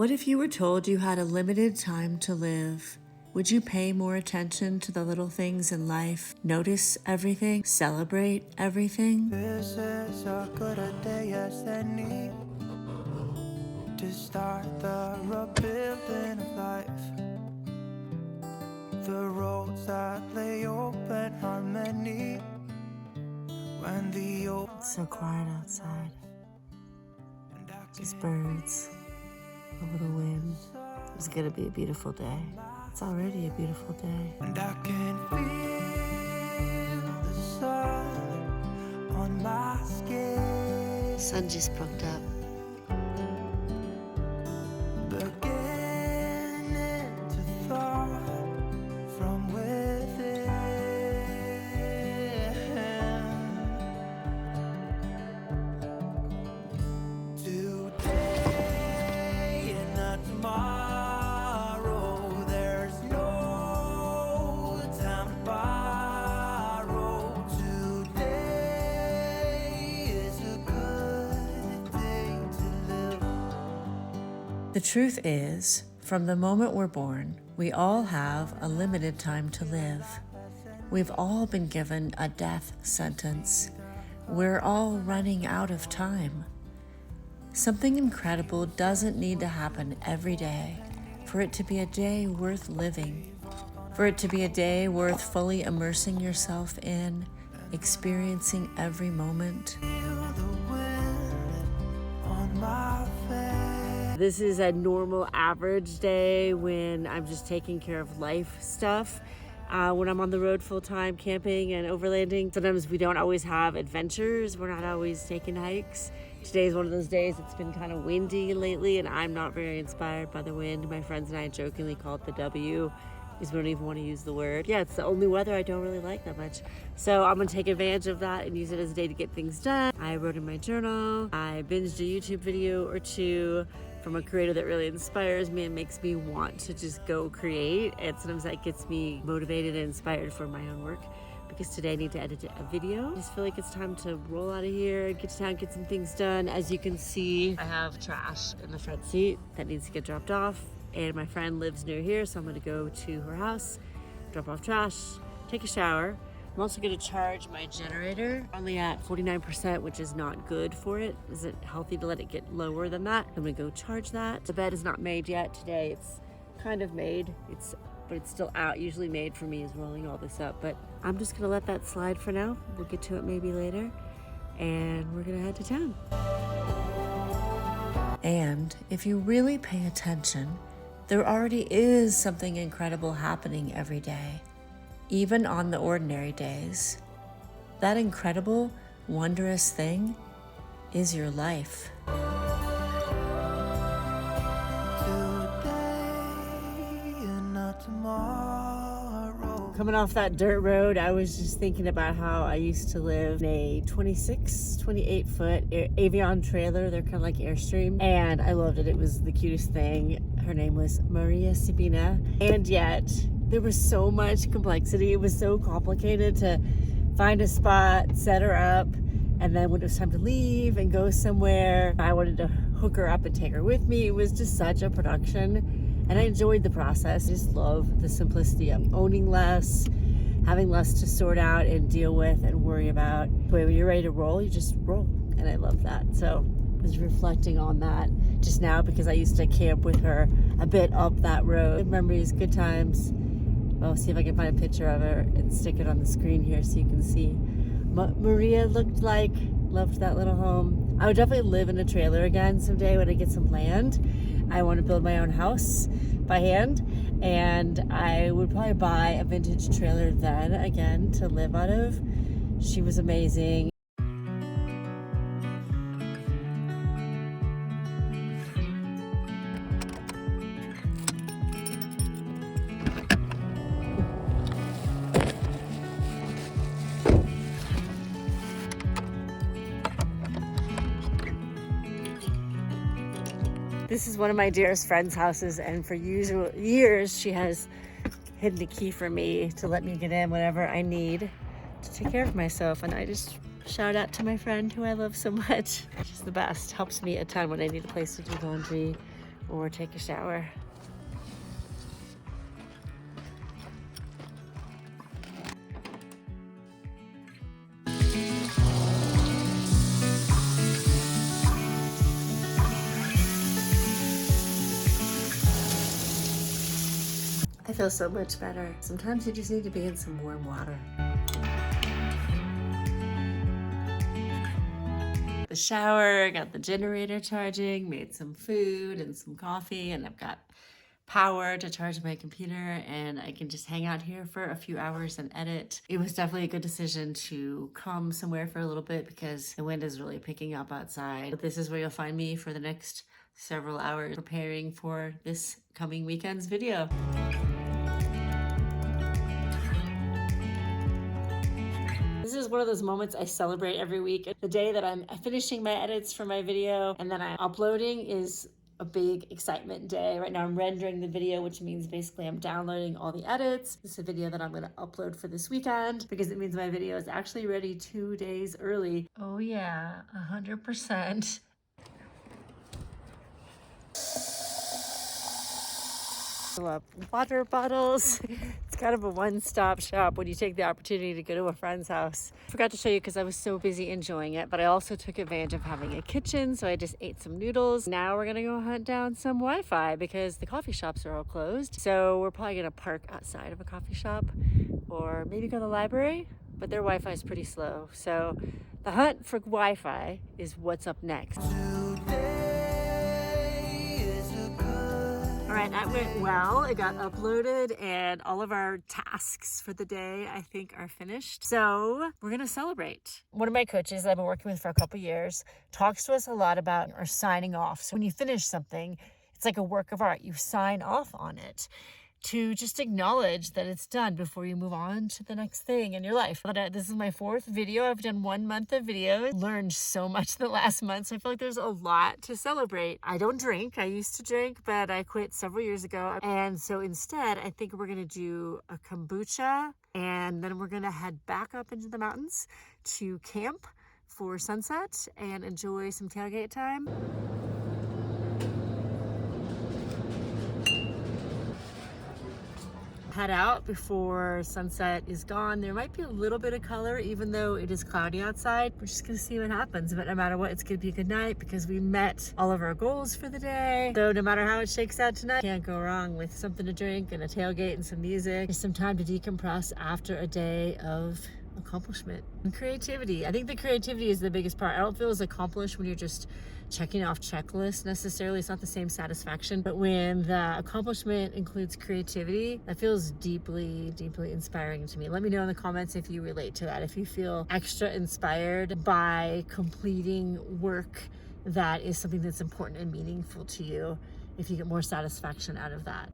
What if you were told you had a limited time to live? Would you pay more attention to the little things in life, notice everything, celebrate everything? This is as good a day as any to start the rebuilding of life. The roads that lay open are many when the It's so quiet outside. Just birds, a little wind. It's gonna be a beautiful day. It's already a beautiful day. and I can feel the sun on my skin. Sun just broke up. Beginning to thaw from within. Today and not tomorrow. There's no time to borrow. Today is a good day to live. The truth is, from the moment we're born, we all have a limited time to live. We've all been given a death sentence. We're all running out of time. Something incredible doesn't need to happen every day for it to be a day worth living, for it to be a day worth fully immersing yourself in, experiencing every moment. Feel the wind on my face. This is a normal average day when I'm just taking care of life stuff. When I'm on the road full-time camping and overlanding, sometimes we don't always have adventures. We're not always taking hikes. Today's one of those days. It's been kind of windy lately and I'm not very inspired by the wind. My friends and I jokingly call it the W because we don't even want to use the word. Yeah, it's the only weather I don't really like that much. So I'm gonna take advantage of that and use it as a day to get things done. I wrote in my journal. I binged a YouTube video or two from a creator that really inspires me and makes me want to just go create. And sometimes that gets me motivated and inspired for my own work. Because today I need to edit a video. I just feel like it's time to roll out of here, get to town, get some things done. As you can see, I have trash in the front seat that needs to get dropped off. And my friend lives near here, so I'm gonna go to her house, drop off trash, take a shower. I'm also gonna charge my generator, only at 49%, which is not good for it. Is it healthy to let it get lower than that? I'm gonna go charge that. The bed is not made yet. Today it's kind of made. But it's still out. Usually made for me is rolling all this up, but I'm just gonna let that slide for now. We'll get to it maybe later, and we're gonna head to town. And if you really pay attention, there already is something incredible happening every day, even on the ordinary days. That incredible, wondrous thing is your life. Tomorrow. Coming off that dirt road, I was just thinking about how I used to live in a 28 foot Avion trailer. They're kind of like Airstream. And I loved it. It was the cutest thing. Her name was Maria Sabina. And yet there was so much complexity. It was so complicated to find a spot, set her up. And then when it was time to leave and go somewhere, I wanted to hook her up and take her with me. It was just such a production. And I enjoyed the process. I just love the simplicity of owning less, having less to sort out and deal with and worry about. But when you're ready to roll, you just roll. And I love that. So I was reflecting on that just now because I used to camp with her a bit up that road. Good memories, good times. I'll see if I can find a picture of her and stick it on the screen here so you can see what Maria looked like. Loved that little home. I would definitely live in a trailer again someday when I get some land. I want to build my own house by hand, and I would probably buy a vintage trailer then again to live out of. She was amazing. This is one of my dearest friend's houses, and for years she has hidden a key for me to let me get in whenever I need to take care of myself. And I just shout out to my friend who I love so much. She's the best. Helps me a ton when I need a place to do laundry or take a shower. I feel so much better. Sometimes you just need to be in some warm water. The shower, got the generator charging, made some food and some coffee, and I've got power to charge my computer, and I can just hang out here for a few hours and edit. It was definitely a good decision to come somewhere for a little bit because the wind is really picking up outside. This is where you'll find me for the next several hours preparing for this coming weekend's video. This is one of those moments I celebrate every week. The day that I'm finishing my edits for my video and then I'm uploading is a big excitement day. Right now I'm rendering the video, which means basically I'm downloading all the edits. This is a video that I'm gonna upload for this weekend because it means my video is actually ready 2 days early. Oh yeah, 100%. Fill up water bottles. It's kind of a one-stop shop when you take the opportunity to go to a friend's house. I forgot to show you because I was so busy enjoying it, but I also took advantage of having a kitchen, so I just ate some noodles. Now we're gonna go hunt down some Wi-Fi because the coffee shops are all closed. So we're probably gonna park outside of a coffee shop or maybe go to the library, but their Wi-Fi is pretty slow. So the hunt for Wi-Fi is what's up next. All right, that went well. It got uploaded and all of our tasks for the day, I think, are finished. So we're gonna celebrate. One of my coaches that I've been working with for a couple years talks to us a lot about our signing off. So when you finish something, it's like a work of art. You sign off on it to just acknowledge that it's done before you move on to the next thing in your life. But this is my 4th video. I've done 1 month of videos, learned so much the last month. So I feel like there's a lot to celebrate. I don't drink. I used to drink, but I quit several years ago. And so instead, I think we're gonna do a kombucha and then we're gonna head back up into the mountains to camp for sunset and enjoy some tailgate time. Head out before sunset is gone. There might be a little bit of color even though it is cloudy outside. We're just gonna see what happens, but no matter what, it's gonna be a good night because we met all of our goals for the day. So no matter how it shakes out tonight, can't go wrong with something to drink and a tailgate and some music. Just some time to decompress after a day of accomplishment and creativity. I think the creativity is the biggest part. I don't feel as accomplished when you're just checking off checklists necessarily. It's not the same satisfaction, but when the accomplishment includes creativity, that feels deeply, deeply inspiring to me. Let me know in the comments if you relate to that, if you feel extra inspired by completing work that is something that's important and meaningful to you, if you get more satisfaction out of that.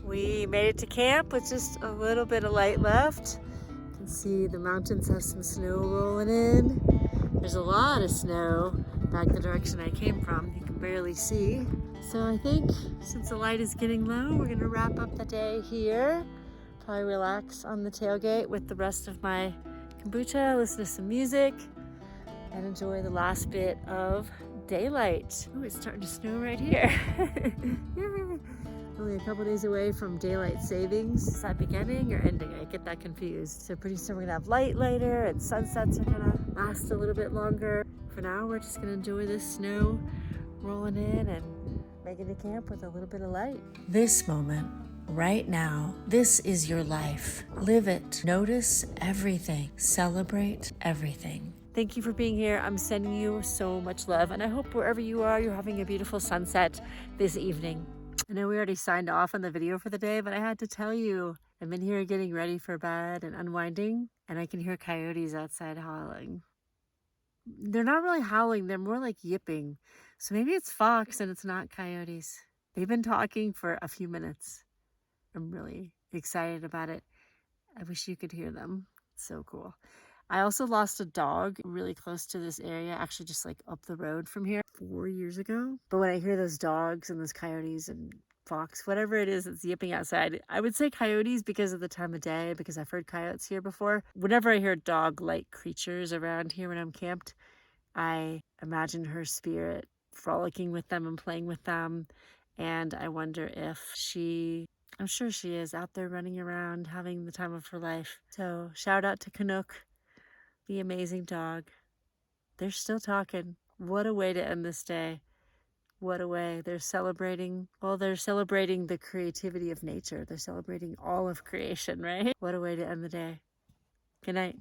We made it to camp with just a little bit of light left. You can see the mountains have some snow rolling in. There's a lot of snow back the direction I came from. You can barely see. So I think since the light is getting low, we're gonna wrap up the day here. Probably relax on the tailgate with the rest of my kombucha, listen to some music, and enjoy the last bit of daylight. Oh, it's starting to snow right here. Only a couple days away from daylight savings. Is that beginning or ending? I get that confused. So pretty soon we're gonna have light later and sunsets are gonna last a little bit longer. For now, we're just gonna enjoy this snow rolling in and making it to camp with a little bit of light. This moment, right now, this is your life. Live it. Notice everything. Celebrate everything. Thank you for being here. I'm sending you so much love, and I hope wherever you are, you're having a beautiful sunset this evening. I know we already signed off on the video for the day, but I had to tell you, I'm in here getting ready for bed and unwinding, and I can hear coyotes outside howling. They're not really howling, they're more like yipping. So maybe it's fox and it's not coyotes. They've been talking for a few minutes. I'm really excited about it. I wish you could hear them. It's so cool. I also lost a dog really close to this area, actually just like up the road from here 4 years ago. But when I hear those dogs and those coyotes and fox, whatever it is that's yipping outside, I would say coyotes because of the time of day, because I've heard coyotes here before. Whenever I hear dog-like creatures around here when I'm camped, I imagine her spirit frolicking with them and playing with them. And I wonder if I'm sure she is out there running around having the time of her life. So shout out to Canuck, the amazing dog. They're still talking. What a way to end this day. What a way. They're celebrating the creativity of nature. They're celebrating all of creation, right? What a way to end the day. Good night.